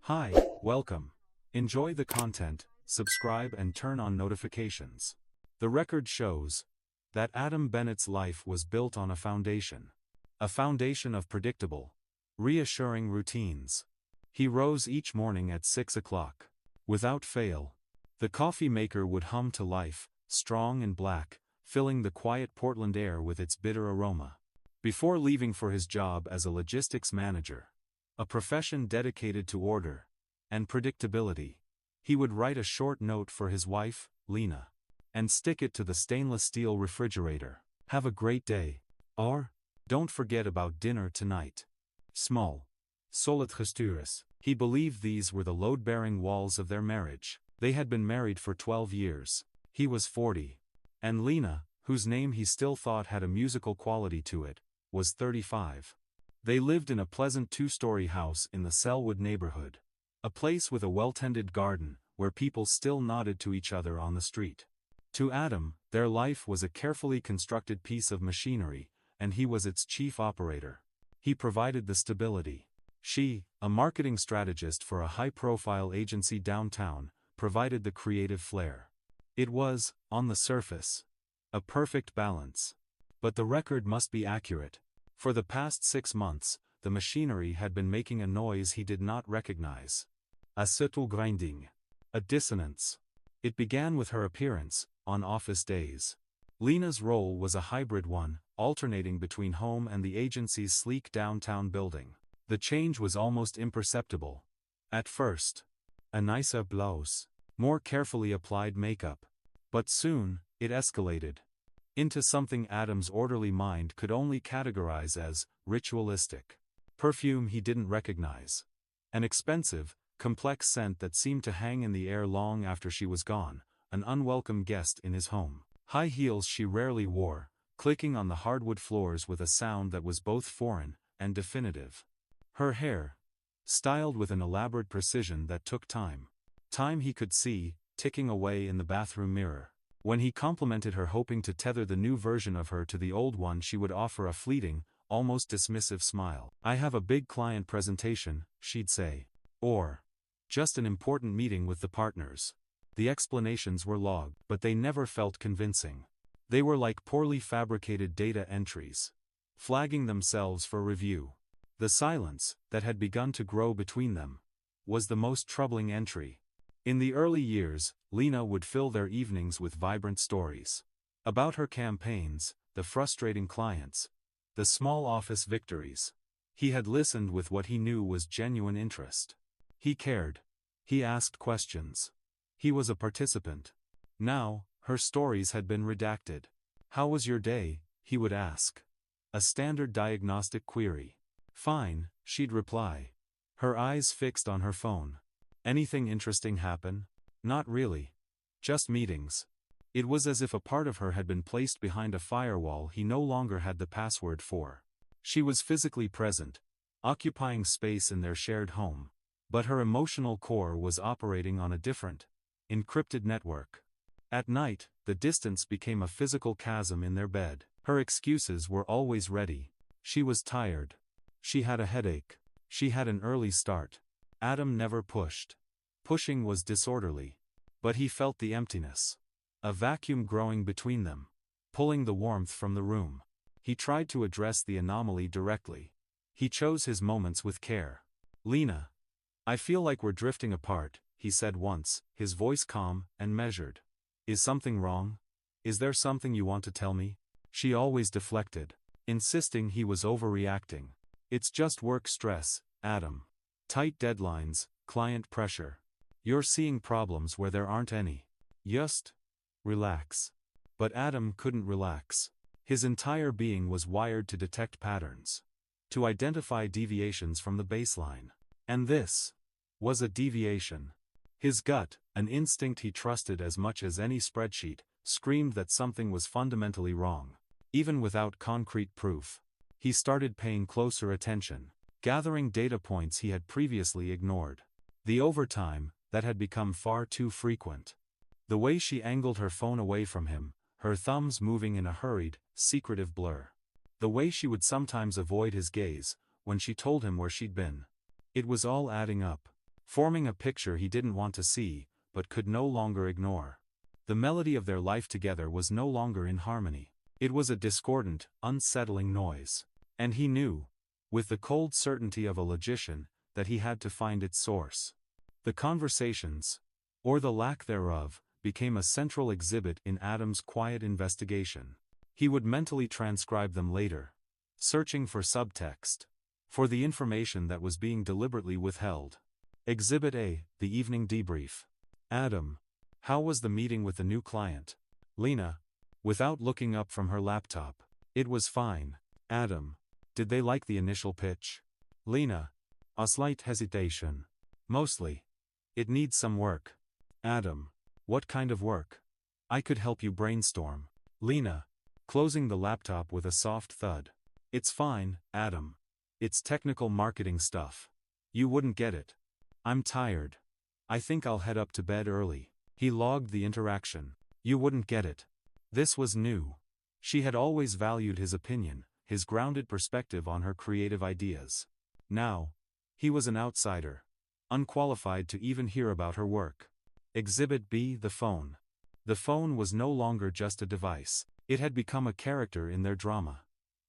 Hi, welcome. Enjoy the content, subscribe and turn on notifications. The record shows that Adam Bennett's life was built on a foundation. A foundation of predictable, reassuring routines. He rose each morning at 6 o'clock. Without fail. The coffee maker would hum to life, strong and black, filling the quiet Portland air with its bitter aroma. Before leaving for his job as a logistics manager, a profession dedicated to order and predictability, he would write a short note for his wife, Lena, and stick it to the stainless steel refrigerator. Have a great day. Or, don't forget about dinner tonight. Small. Solid gestures. He believed these were the load-bearing walls of their marriage. They had been married for 12 years. He was 40. And Lena, whose name he still thought had a musical quality to it, was 35. They lived in a pleasant two-story house in the Selwood neighborhood. A place with a well-tended garden, where people still nodded to each other on the street. To Adam, their life was a carefully constructed piece of machinery, and he was its chief operator. He provided the stability. She, a marketing strategist for a high-profile agency downtown, provided the creative flair. It was, on the surface, a perfect balance. But the record must be accurate. For the past 6 months, the machinery had been making a noise he did not recognize. A subtle grinding. A dissonance. It began with her appearance, on office days. Lena's role was a hybrid one, alternating between home and the agency's sleek downtown building. The change was almost imperceptible. At first, a nicer blouse, more carefully applied makeup. But soon, it escalated into something Adam's orderly mind could only categorize as ritualistic. Perfume he didn't recognize. An expensive, complex scent that seemed to hang in the air long after she was gone, an unwelcome guest in his home. High heels she rarely wore, clicking on the hardwood floors with a sound that was both foreign and definitive. Her hair, styled with an elaborate precision that took time. Time he could see, ticking away in the bathroom mirror. When he complimented her, hoping to tether the new version of her to the old one, she would offer a fleeting, almost dismissive smile. "I have a big client presentation," she'd say. Or, "just an important meeting with the partners." The explanations were logged, but they never felt convincing. They were like poorly fabricated data entries, flagging themselves for review. The silence, that had begun to grow between them, was the most troubling entry. In the early years, Lena would fill their evenings with vibrant stories. About her campaigns, the frustrating clients, the small office victories. He had listened with what he knew was genuine interest. He cared. He asked questions. He was a participant. Now, her stories had been redacted. "How was your day?" he would ask. A standard diagnostic query. "Fine," she'd reply, her eyes fixed on her phone. "Anything interesting happen?" "Not really. Just meetings." It was as if a part of her had been placed behind a firewall he no longer had the password for. She was physically present, occupying space in their shared home. But her emotional core was operating on a different, encrypted network. At night, the distance became a physical chasm in their bed. Her excuses were always ready. She was tired. She had a headache. She had an early start. Adam never pushed. Pushing was disorderly. But he felt the emptiness. A vacuum growing between them, pulling the warmth from the room. He tried to address the anomaly directly. He chose his moments with care. "Lena, I feel like we're drifting apart," he said once, his voice calm and measured. "Is something wrong? Is there something you want to tell me?" She always deflected, insisting he was overreacting. "It's just work stress, Adam. Tight deadlines, client pressure. You're seeing problems where there aren't any. Just relax." But Adam couldn't relax. His entire being was wired to detect patterns, to identify deviations from the baseline. And this was a deviation. His gut, an instinct he trusted as much as any spreadsheet, screamed that something was fundamentally wrong. Even without concrete proof, he started paying closer attention, gathering data points he had previously ignored. The overtime, that had become far too frequent. The way she angled her phone away from him, her thumbs moving in a hurried, secretive blur. The way she would sometimes avoid his gaze, when she told him where she'd been. It was all adding up. forming a picture he didn't want to see, but could no longer ignore. The melody of their life together was no longer in harmony. It was a discordant, unsettling noise. And he knew, with the cold certainty of a logician, that he had to find its source. The conversations, or the lack thereof, became a central exhibit in Adam's quiet investigation. He would mentally transcribe them later, searching for subtext, for the information that was being deliberately withheld. Exhibit A, the evening debrief. Adam. How was the meeting with the new client? Lena. Without looking up from her laptop. It was fine. Adam. Did they like the initial pitch? Lena. A slight hesitation. Mostly. It needs some work. Adam. What kind of work? I could help you brainstorm. Lena. Closing the laptop with a soft thud. It's fine, Adam. It's technical marketing stuff. You wouldn't get it. I'm tired. I think I'll head up to bed early. He logged the interaction. You wouldn't get it. This was new. She had always valued his opinion, his grounded perspective on her creative ideas. Now, he was an outsider, unqualified to even hear about her work. Exhibit B, the phone. The phone was no longer just a device. It had become a character in their drama.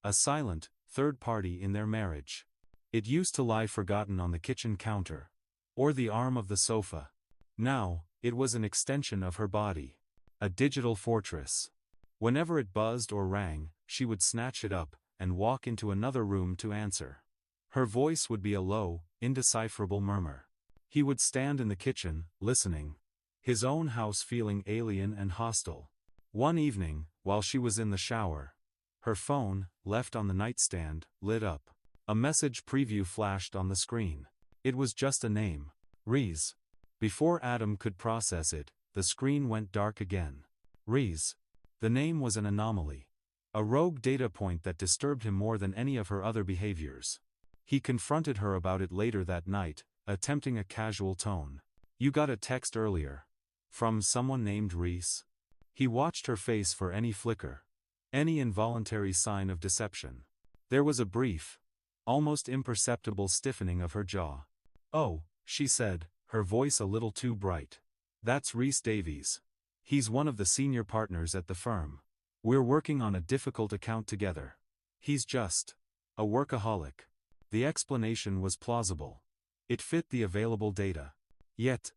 A silent, third party in their marriage. It used to lie forgotten on the kitchen counter, or the arm of the sofa. Now, it was an extension of her body. A digital fortress. Whenever it buzzed or rang, she would snatch it up, and walk into another room to answer. Her voice would be a low, indecipherable murmur. He would stand in the kitchen, listening. His own house feeling alien and hostile. One evening, while she was in the shower, her phone, left on the nightstand, lit up. A message preview flashed on the screen. It was just a name. Reese. Before Adam could process it, the screen went dark again. Reese. The name was an anomaly. A rogue data point that disturbed him more than any of her other behaviors. He confronted her about it later that night, attempting a casual tone. You got a text earlier. From someone named Reese? He watched her face for any flicker. Any involuntary sign of deception. There was a brief, almost imperceptible stiffening of her jaw. Oh, she said, her voice a little too bright. That's Reese Davies. He's one of the senior partners at the firm. We're working on a difficult account together. He's just a workaholic. The explanation was plausible. It fit the available data. Yet,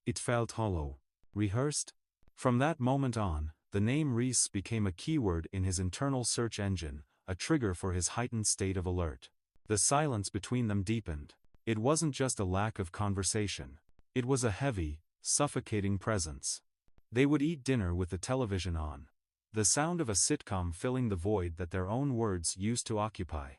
it felt hollow. Rehearsed? From that moment on, the name Reese became a keyword in his internal search engine, a trigger for his heightened state of alert. The silence between them deepened. It wasn't just a lack of conversation. It was a heavy, suffocating presence. They would eat dinner with the television on. The sound of a sitcom filling the void that their own words used to occupy.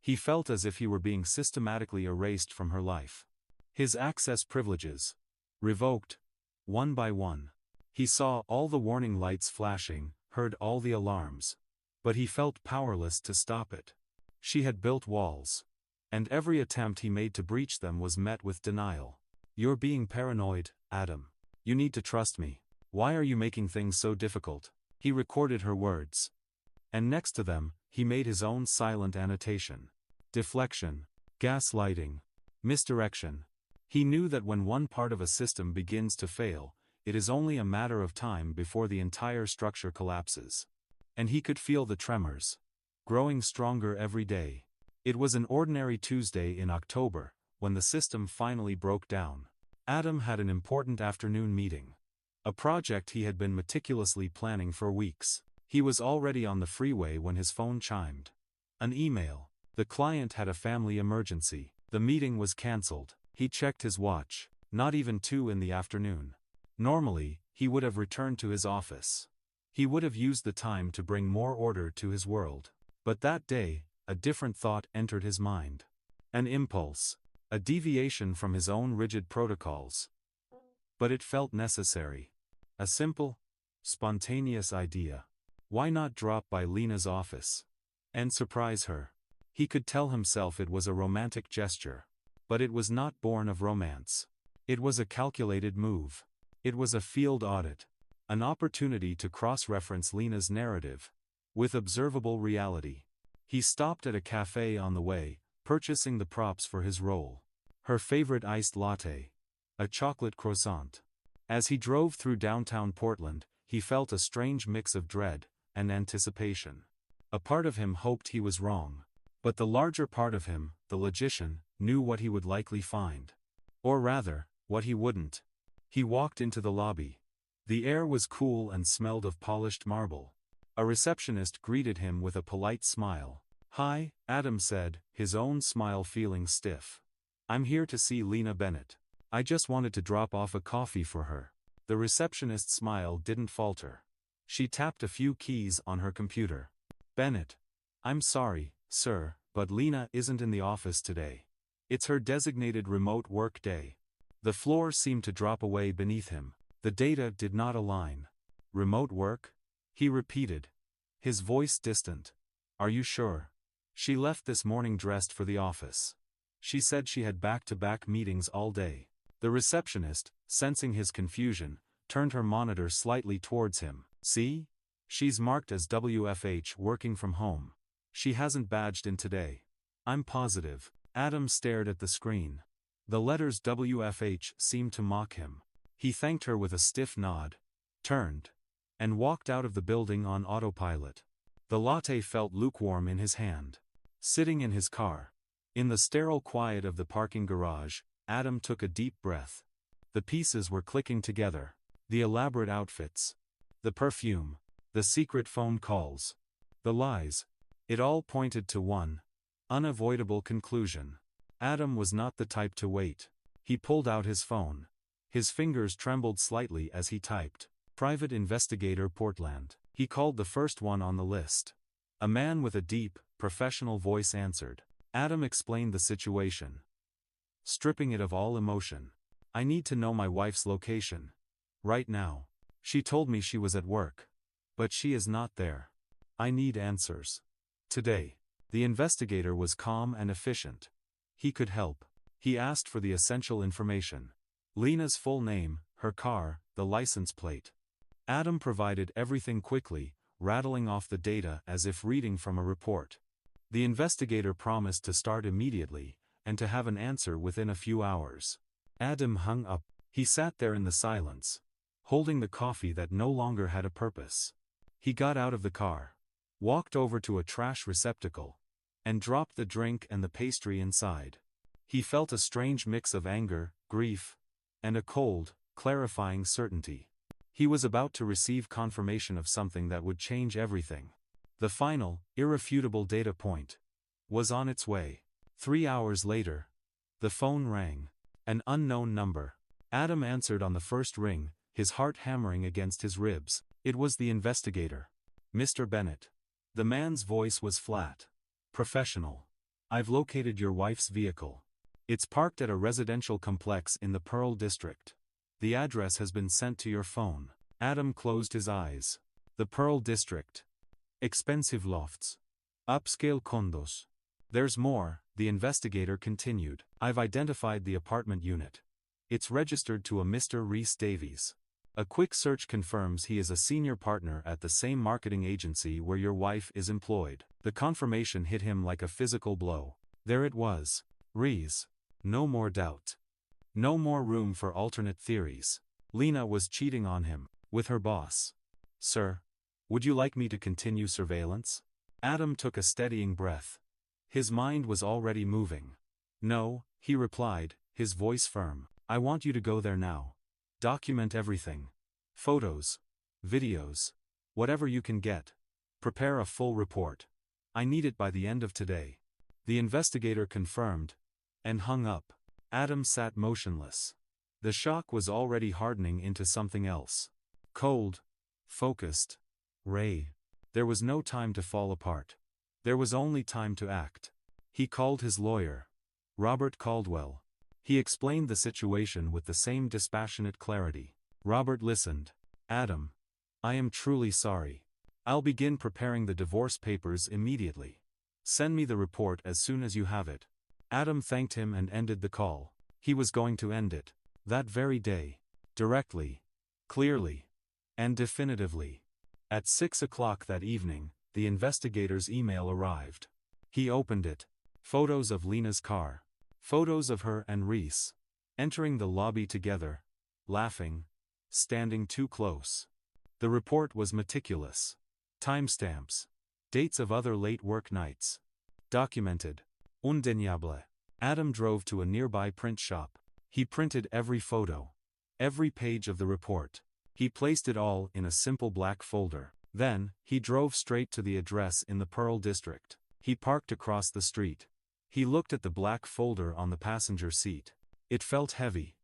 He felt as if he were being systematically erased from her life. His access privileges revoked, one by one. He saw all the warning lights flashing, heard all the alarms. But he felt powerless to stop it. She had built walls. And every attempt he made to breach them was met with denial. You're being paranoid, Adam. You need to trust me. Why are you making things so difficult? He recorded her words. And next to them, he made his own silent annotation. Deflection, gaslighting, misdirection. He knew that when one part of a system begins to fail, it is only a matter of time before the entire structure collapses. And he could feel the tremors, growing stronger every day. It was an ordinary Tuesday in October, when the system finally broke down. Adam had an important afternoon meeting. A project he had been meticulously planning for weeks. He was already on the freeway when his phone chimed. An email. The client had a family emergency. The meeting was cancelled. He checked his watch. Not even 2 in the afternoon. Normally, he would have returned to his office. He would have used the time to bring more order to his world. But that day, a different thought entered his mind. An impulse. A deviation from his own rigid protocols. But it felt necessary. A simple, spontaneous idea. Why not drop by Lena's office and surprise her? He could tell himself it was a romantic gesture. But it was not born of romance. It was a calculated move. It was a field audit. An opportunity to cross-reference Lena's narrative with observable reality. He stopped at a cafe on the way, purchasing the props for his role. Her favorite iced latte, a chocolate croissant. As he drove through downtown Portland, he felt a strange mix of dread and anticipation. A part of him hoped he was wrong. But the larger part of him, the logician, knew what he would likely find. Or rather, what he wouldn't. He walked into the lobby. The air was cool and smelled of polished marble. A receptionist greeted him with a polite smile. "Hi," Adam said, his own smile feeling stiff. "I'm here to see Lena Bennett. I just wanted to drop off a coffee for her." The receptionist's smile didn't falter. She tapped a few keys on her computer. "Bennett. I'm sorry, sir, but Lena isn't in the office today. It's her designated remote work day." The floor seemed to drop away beneath him. The data did not align. "Remote work?" he repeated, his voice distant. "Are you sure? She left this morning dressed for the office. She said she had back-to-back meetings all day." The receptionist, sensing his confusion, turned her monitor slightly towards him. "See? She's marked as WFH working from home. She hasn't badged in today." "I'm positive." Adam stared at the screen. The letters WFH seemed to mock him. He thanked her with a stiff nod, turned, and walked out of the building on autopilot. The latte felt lukewarm in his hand. Sitting in his car, in the sterile quiet of the parking garage, Adam took a deep breath. The pieces were clicking together. The elaborate outfits, the perfume, the secret phone calls, the lies. It all pointed to one unavoidable conclusion. Adam was not the type to wait. He pulled out his phone. His fingers trembled slightly as he typed, "Private Investigator Portland." He called the first one on the list. A man with a deep, professional voice answered. Adam explained the situation, stripping it of all emotion. "I need to know my wife's location. Right now. She told me she was at work. But she is not there. I need answers. Today." The investigator was calm and efficient. He could help. He asked for the essential information. Lena's full name, her car, the license plate. Adam provided everything quickly, rattling off the data as if reading from a report. The investigator promised to start immediately, and to have an answer within a few hours. Adam hung up. He sat there in the silence, holding the coffee that no longer had a purpose. He got out of the car, walked over to a trash receptacle, and dropped the drink and the pastry inside. He felt a strange mix of anger, grief, and a cold, clarifying certainty. He was about to receive confirmation of something that would change everything. The final, irrefutable data point was on its way. 3 hours later, the phone rang. An unknown number. Adam answered on the first ring, his heart hammering against his ribs. It was the investigator. "Mr. Bennett." The man's voice was flat, professional. "I've located your wife's vehicle. It's parked at a residential complex in the Pearl District. The address has been sent to your phone." Adam closed his eyes. The Pearl District. Expensive lofts. Upscale condos. "There's more," the investigator continued. "I've identified the apartment unit. It's registered to a Mr. Rhys Davies. A quick search confirms he is a senior partner at the same marketing agency where your wife is employed." The confirmation hit him like a physical blow. There it was. Rhys. No more doubt. No more room for alternate theories. Lena was cheating on him, with her boss. "Sir, would you like me to continue surveillance?" Adam took a steadying breath. His mind was already moving. "No," he replied, his voice firm. "I want you to go there now. Document everything. Photos. Videos. Whatever you can get. Prepare a full report. I need it by the end of today." The investigator confirmed, and hung up. Adam sat motionless. The shock was already hardening into something else. Cold. Focused. Ray. There was no time to fall apart. There was only time to act. He called his lawyer, Robert Caldwell. He explained the situation with the same dispassionate clarity. Robert listened. "Adam. I am truly sorry. I'll begin preparing the divorce papers immediately. Send me the report as soon as you have it." Adam thanked him and ended the call. He was going to end it. That very day. Directly. Clearly. And definitively. At 6 o'clock that evening, the investigator's email arrived. He opened it. Photos of Lena's car. Photos of her and Rhys. entering the lobby together, laughing, standing too close. The report was meticulous. Timestamps. Dates of other late work nights. Documented. Undeniable. Adam drove to a nearby print shop. He printed every photo. Every page of the report. He placed it all in a simple black folder. Then, he drove straight to the address in the Pearl District. He parked across the street. He looked at the black folder on the passenger seat. It felt heavy.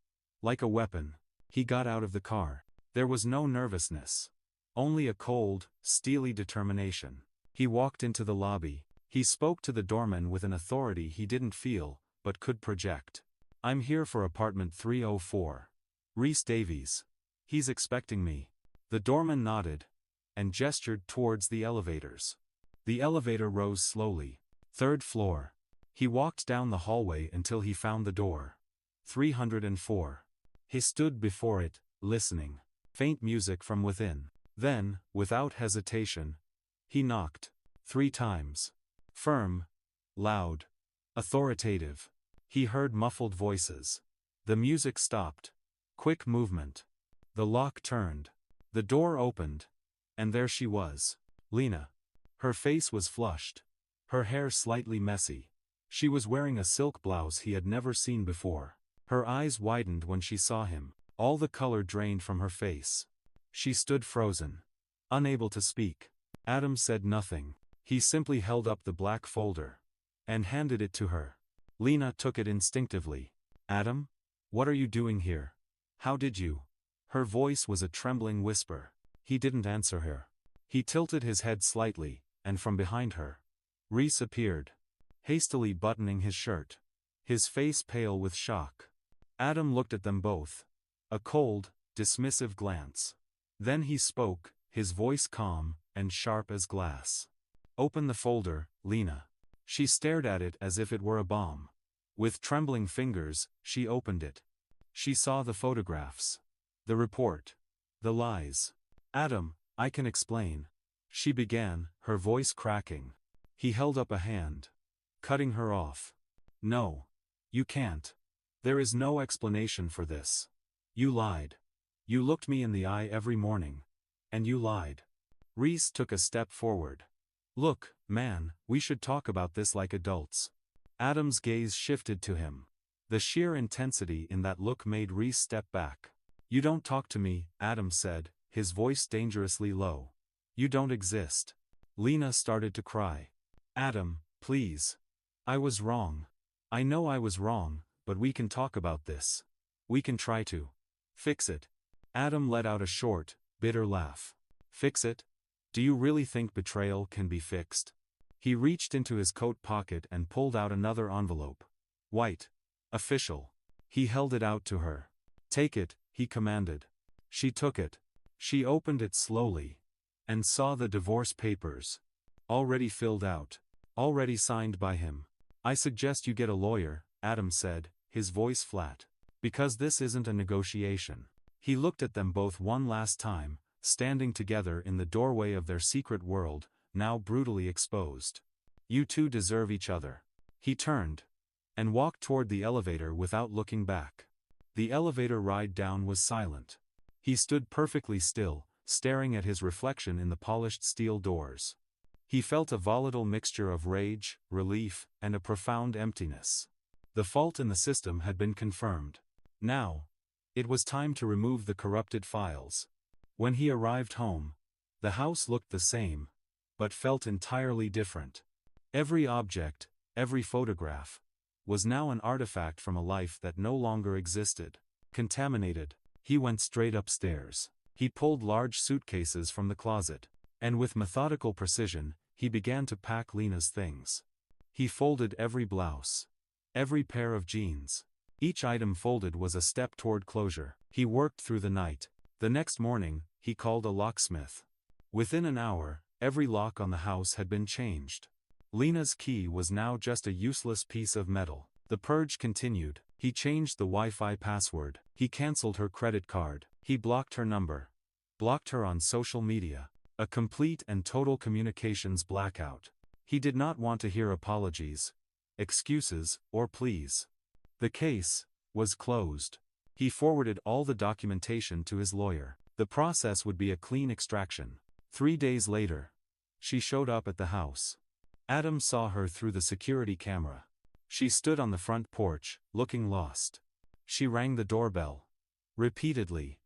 Like a weapon. He got out of the car. There was no nervousness. Only a cold, steely determination. He walked into the lobby. He spoke to the doorman with an authority he didn't feel, but could project. "I'm here for apartment 304. Rhys Davies. He's expecting me." The doorman nodded and gestured towards the elevators. The elevator rose slowly. 3rd floor. He walked down the hallway until he found the door. 304. He stood before it, listening. Faint music from within. Then, without hesitation, he knocked. 3 times. Firm. Loud. Authoritative. He heard muffled voices. The music stopped. Quick movement. The lock turned. The door opened. And there she was. Lena. Her face was flushed. Her hair slightly messy. She was wearing a silk blouse he had never seen before. Her eyes widened when she saw him. All the color drained from her face. She stood frozen. Unable to speak. Adam said nothing. He simply held up the black folder. And handed it to her. Lena took it instinctively. "Adam? What are you doing here? How did you?" Her voice was a trembling whisper. He didn't answer her. He tilted his head slightly, and from behind her, Rhys appeared. Hastily buttoning his shirt. His face pale with shock. Adam looked at them both. A cold, dismissive glance. Then he spoke, his voice calm, and sharp as glass. "Open the folder, Lena." She stared at it as if it were a bomb. With trembling fingers, she opened it. She saw the photographs. The report. The lies. "Adam, I can explain." She began, her voice cracking. He held up a hand. Cutting her off. "No. You can't. There is no explanation for this. You lied. You looked me in the eye every morning. And you lied." Rhys took a step forward. "Look, man, we should talk about this like adults." Adam's gaze shifted to him. The sheer intensity in that look made Rhys step back. "You don't talk to me," Adam said, his voice dangerously low. "You don't exist." Lena started to cry. "Adam, please. I was wrong. I know I was wrong, but we can talk about this. We can try to fix it." Adam let out a short, bitter laugh. "Fix it? Do you really think betrayal can be fixed?" He reached into his coat pocket and pulled out another envelope. White. Official. He held it out to her. "Take it," he commanded. She took it. She opened it slowly. And saw the divorce papers. Already filled out. Already signed by him. "I suggest you get a lawyer," Adam said, his voice flat. "Because this isn't a negotiation." He looked at them both one last time, standing together in the doorway of their secret world, now brutally exposed. "You two deserve each other." He turned. And walked toward the elevator without looking back. The elevator ride down was silent. He stood perfectly still, staring at his reflection in the polished steel doors. He felt a volatile mixture of rage, relief, and a profound emptiness. The fault in the system had been confirmed. Now, it was time to remove the corrupted files. When he arrived home, the house looked the same, but felt entirely different. Every object, every photograph, was now an artifact from a life that no longer existed. Contaminated, he went straight upstairs. He pulled large suitcases from the closet. And with methodical precision, he began to pack Lena's things. He folded every blouse. Every pair of jeans. Each item folded was a step toward closure. He worked through the night. The next morning, he called a locksmith. Within an hour, every lock on the house had been changed. Lena's key was now just a useless piece of metal. The purge continued. He changed the Wi-Fi password. He canceled her credit card. He blocked her number. Blocked her on social media. A complete and total communications blackout. He did not want to hear apologies, excuses, or pleas. The case, was closed. He forwarded all the documentation to his lawyer. The process would be a clean extraction. 3 days later, she showed up at the house. Adam saw her through the security camera. She stood on the front porch, looking lost. She rang the doorbell. Repeatedly.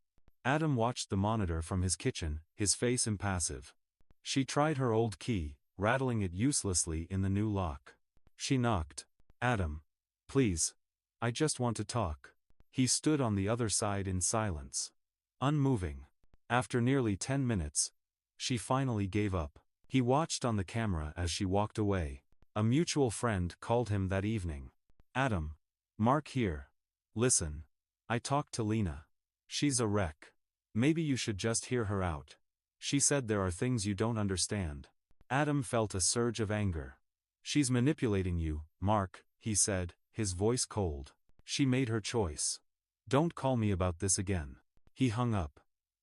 Adam watched the monitor from his kitchen, his face impassive. She tried her old key, rattling it uselessly in the new lock. She knocked. Adam. Please. I just want to talk. He stood on the other side in silence. Unmoving. After nearly 10 minutes, she finally gave up. He watched on the camera as she walked away. A mutual friend called him that evening. Adam. Mark here. Listen. I talked to Lena. She's a wreck. Maybe you should just hear her out. She said there are things you don't understand. Adam felt a surge of anger. She's manipulating you, Mark, he said, his voice cold. She made her choice. Don't call me about this again. He hung up.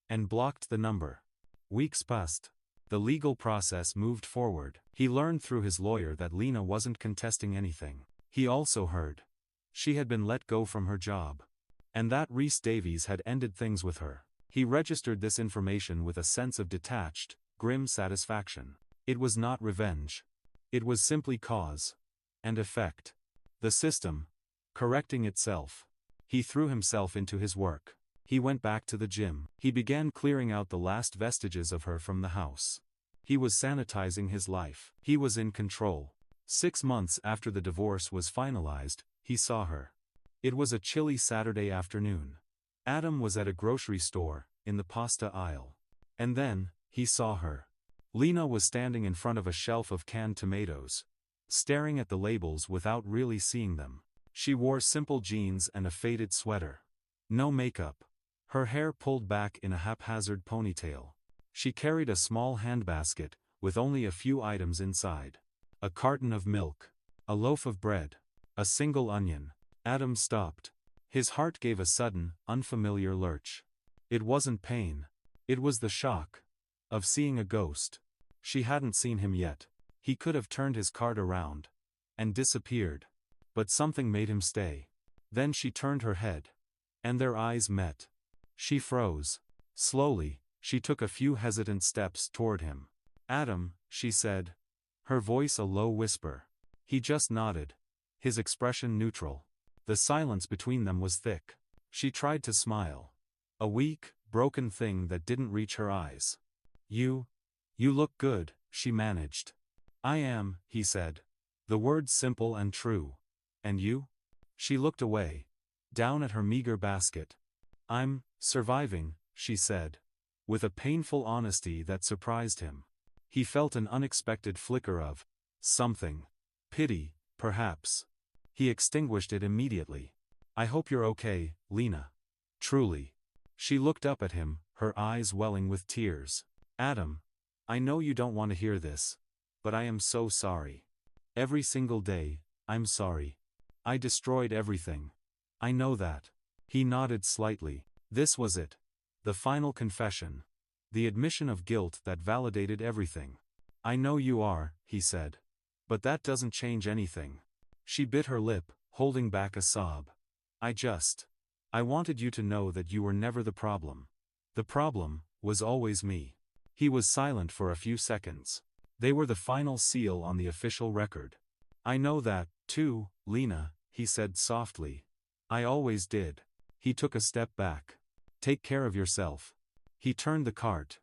And blocked the number. Weeks passed. The legal process moved forward. He learned through his lawyer that Lena wasn't contesting anything. He also heard she had been let go from her job. And that Rhys Davies had ended things with her. He registered this information with a sense of detached, grim satisfaction. It was not revenge. It was simply cause and effect. The system correcting itself. He threw himself into his work. He went back to the gym. He began clearing out the last vestiges of her from the house. He was sanitizing his life. He was in control. 6 months after the divorce was finalized, he saw her. It was a chilly Saturday afternoon. Adam was at a grocery store, in the pasta aisle. And then, he saw her. Lena was standing in front of a shelf of canned tomatoes, staring at the labels without really seeing them. She wore simple jeans and a faded sweater. No makeup. Her hair pulled back in a haphazard ponytail. She carried a small handbasket, with only a few items inside. A carton of milk. A loaf of bread. A single onion. Adam stopped. His heart gave a sudden, unfamiliar lurch. It wasn't pain. It was the shock of seeing a ghost. She hadn't seen him yet. He could have turned his cart around and disappeared. But something made him stay. Then she turned her head. And their eyes met. She froze. Slowly, she took a few hesitant steps toward him. Adam, she said. Her voice a low whisper. He just nodded. His expression neutral. The silence between them was thick. She tried to smile. A weak, broken thing that didn't reach her eyes. You look good, she managed. I am, he said. The words simple and true. And you? She looked away. Down at her meager basket. I'm surviving, she said. With a painful honesty that surprised him. He felt an unexpected flicker of something. Pity, perhaps. He extinguished it immediately. I hope you're okay, Lena. Truly. She looked up at him, her eyes welling with tears. Adam. I know you don't want to hear this. But I am so sorry. Every single day, I'm sorry. I destroyed everything. I know that. He nodded slightly. This was it. The final confession. The admission of guilt that validated everything. I know you are, he said. But that doesn't change anything. She bit her lip, holding back a sob. I wanted you to know that you were never the problem. The problem was always me. He was silent for a few seconds. They were the final seal on the official record. I know that, too, Lena, he said softly. I always did. He took a step back. Take care of yourself. He turned the cart.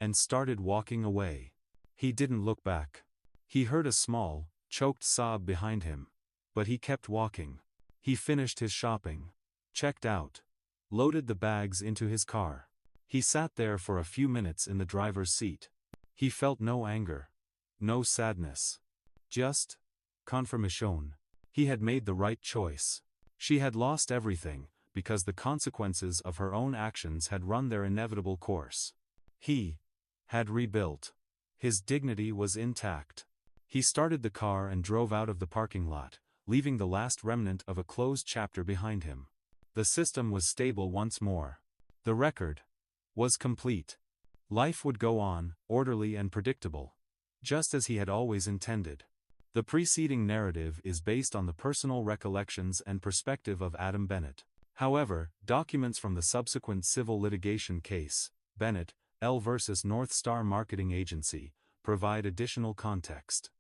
And started walking away. He didn't look back. He heard a small, choked sob behind him. But he kept walking. He finished his shopping. Checked out. Loaded the bags into his car. He sat there for a few minutes in the driver's seat. He felt no anger. No sadness. Just confirmation. He had made the right choice. She had lost everything, because the consequences of her own actions had run their inevitable course. He had rebuilt. His dignity was intact. He started the car and drove out of the parking lot, leaving the last remnant of a closed chapter behind him. The system was stable once more. The record was complete. Life would go on, orderly and predictable. Just as he had always intended. The preceding narrative is based on the personal recollections and perspective of Adam Bennett. However, documents from the subsequent civil litigation case, Bennett, L. versus North Star Marketing Agency, provide additional context.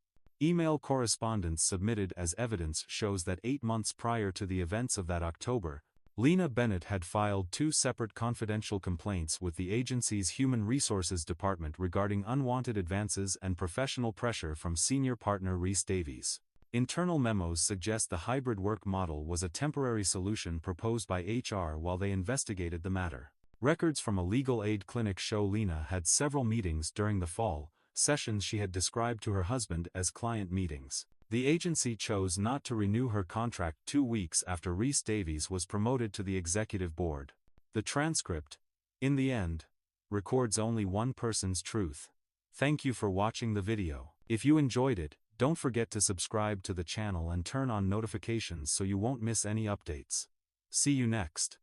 Email correspondence submitted as evidence shows that 8 months prior to the events of that October, Lena Bennett had filed 2 separate confidential complaints with the agency's Human Resources Department regarding unwanted advances and professional pressure from senior partner Rhys Davies. Internal memos suggest the hybrid work model was a temporary solution proposed by HR while they investigated the matter. Records from a legal aid clinic show Lena had several meetings during the fall, sessions she had described to her husband as client meetings. The agency chose not to renew her contract 2 weeks after Rhys Davies was promoted to the executive board. The transcript, in the end, records only one person's truth. Thank you for watching the video. If you enjoyed it, don't forget to subscribe to the channel and turn on notifications so you won't miss any updates. See you next.